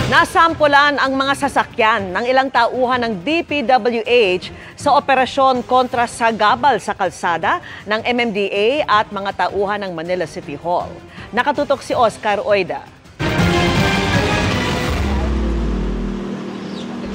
Nasampulan ang mga sasakyan ng ilang tauhan ng DPWH sa operasyon kontra sa gabal sa kalsada ng MMDA at mga tauhan ng Manila City Hall. Nakatutok si Oscar Oida.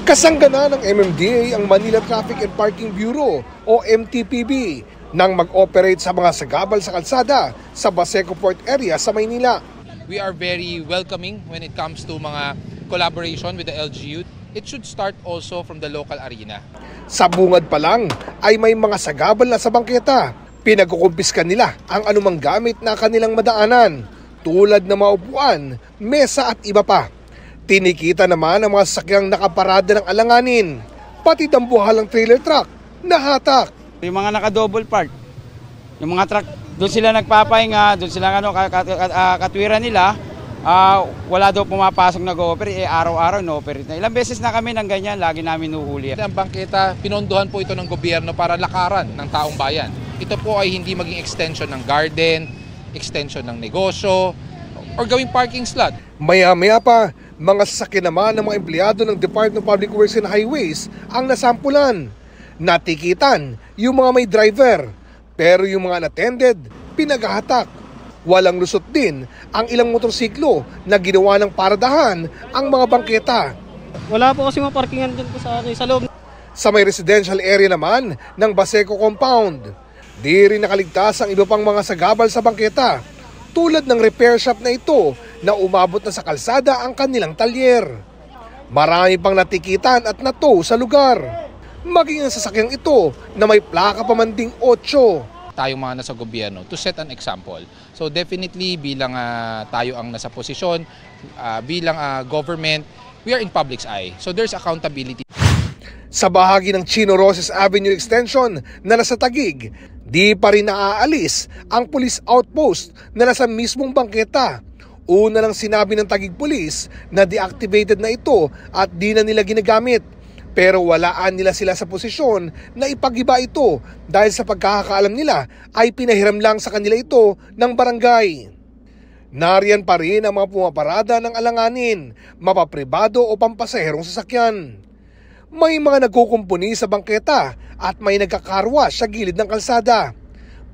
Kasanggana ng MMDA ang Manila Traffic and Parking Bureau o MTPB nang mag-operate sa mga sagabal sa kalsada sa Baseco Port area sa Maynila. We are very welcoming when it comes to mga collaboration with the LGU. It should start also from the local arena. Sa bungad pa lang ay may mga sagabal na sa bangketa. Pinagkukumpiskan nila ang anumang gamit na kanilang madaanan tulad ng mga upuan, mesa at iba pa. Tinikita naman ang mga sasakyang nakaparada ng alanganin, pati dambuhalang trailer truck na hatak. Yung mga naka-double park, yung mga truck, doon sila nagpapahinga, doon sila katwiran nila, wala daw pumapasok nag-ooperate, araw-araw no-operate na. Ilang beses na kami ng ganyan, lagi namin nuhuli. Ang bangketa, pinondohan po ito ng gobyerno para lakaran ng taong bayan. Ito po ay hindi maging extension ng garden, extension ng negosyo, or gawing parking slot. Maya-maya pa, mga sasakyan naman ng mga empleyado ng Department of Public Works and Highways ang nasampulan. Natikitan yung mga may driver, pero yung mga unattended, pinaghahatak. Walang lusot din ang ilang motorsiklo na ginawa ng paradahan ang mga bangketa. Wala po kasi mga parkingan dyan po sa loob. Sa may residential area naman ng Baseco Compound, di rin nakaligtas ang iba pang mga sagabal sa bangketa, tulad ng repair shop na ito na umabot na sa kalsada ang kanilang talyer. Marami pang natikitan at nato sa lugar. Maging ang sasakyang ito na may plaka pa man ding 8. Tayong mga nasa gobyerno to set an example. So definitely bilang tayo ang nasa posisyon, bilang government, we are in public's eye. So there's accountability. Sa bahagi ng Chino Roces Avenue Extension na nasa Taguig, di pa rin naaalis ang police outpost na nasa mismong bangketa. Una lang sinabi ng Taguig Police na deactivated na ito at di na nila ginagamit. Pero walaan nila sila sa posisyon na ipag-iba ito dahil sa pagkakaalam nila ay pinahiram lang sa kanila ito ng barangay. Nariyan pa rin ang mga pumaparada ng alanganin, mapapribado o pampasaherong sasakyan. May mga nagkukumpuni sa bangketa at may nagkakarwa sa gilid ng kalsada.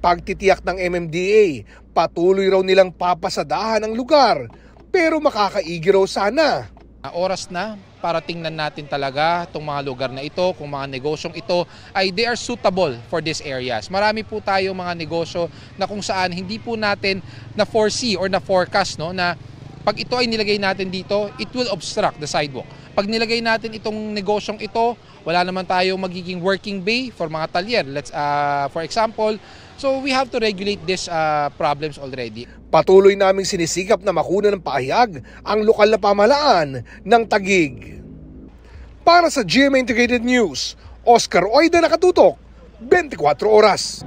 Pagtitiyak ng MMDA, patuloy raw nilang papasadahan ang lugar pero makakaigi raw sana. Oras na para tingnan natin talaga itong mga lugar na ito, kung mga negosyong ito ay they are suitable for these areas. Marami po tayong mga negosyo na kung saan hindi po natin na-foresee or na-forecast na pag ito ay nilagay natin dito, it will obstruct the sidewalk. Pag nilagay natin itong negosyong ito, wala naman tayong magiging working bay for mga talyer. For example, so we have to regulate these problems already. Patuloy naming sinisikap na makuna ng pahayag ang lokal na pamahalaan ng Taguig. Para sa GMA Integrated News, Oscar Oida, nakatutok, 24 oras.